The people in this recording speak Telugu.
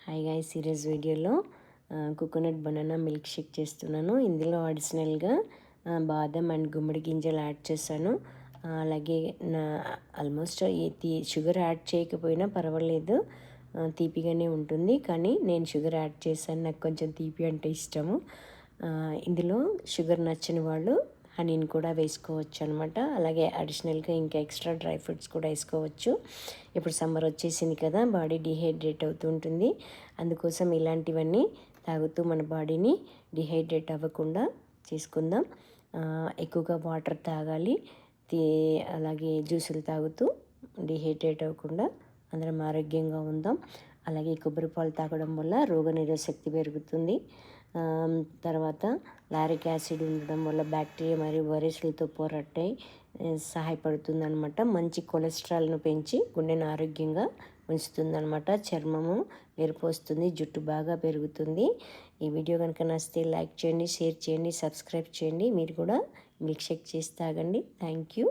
హాయ్ గైస్, ఈరోజు వీడియోలో కోకోనట్ బనానా మిల్క్ షేక్ చేస్తున్నాను. ఇందులో అడిషనల్గా బాదం అండ్ గుమ్మడి గింజలు యాడ్ చేశాను. అలాగే ఆల్మోస్ట్ షుగర్ యాడ్ చేయకపోయినా పర్వాలేదు, తీపిగానే ఉంటుంది. కానీ నేను షుగర్ యాడ్ చేశాను, నాకు కొంచెం తీపి అంటే ఇష్టము. ఇందులో షుగర్ నచ్చని వాళ్ళు హనీని కూడా వేసుకోవచ్చు అనమాట. అలాగే అడిషనల్గా ఇంకా ఎక్స్ట్రా డ్రై ఫ్రూట్స్ కూడా వేసుకోవచ్చు. ఇప్పుడు సమ్మర్ వచ్చేసింది కదా, బాడీ డిహైడ్రేట్ అవుతుంటుంది. అందుకోసం ఇలాంటివన్నీ తాగుతూ మన బాడీని డిహైడ్రేట్ అవ్వకుండా చేసుకుందాం. ఎక్కువగా వాటర్ తాగాలి, అలాగే జ్యూసులు తాగుతూ డిహైడ్రేట్ అవ్వకుండా అందరం ఆరోగ్యంగా ఉందాం. అలాగే కొబ్బరి పాలు తాగడం వల్ల రోగనిరోధక శక్తి పెరుగుతుంది. తర్వాత లారిక్ యాసిడ్ ఉండడం వల్ల బ్యాక్టీరియా మరియు వైరస్లతో పోరాటే సహాయపడుతుంది అనమాట. మంచి కొలెస్ట్రాల్ను పెంచి గుండెను ఆరోగ్యంగా ఉంచుతుంది అనమాట. చర్మము మెరుపు వస్తుంది, జుట్టు బాగా పెరుగుతుంది. ఈ వీడియో కనుక నచ్చితే లైక్ చేయండి, షేర్ చేయండి, సబ్స్క్రైబ్ చేయండి. మీరు కూడా మిల్క్ షేక్ చేసి తాగండి. Thank you.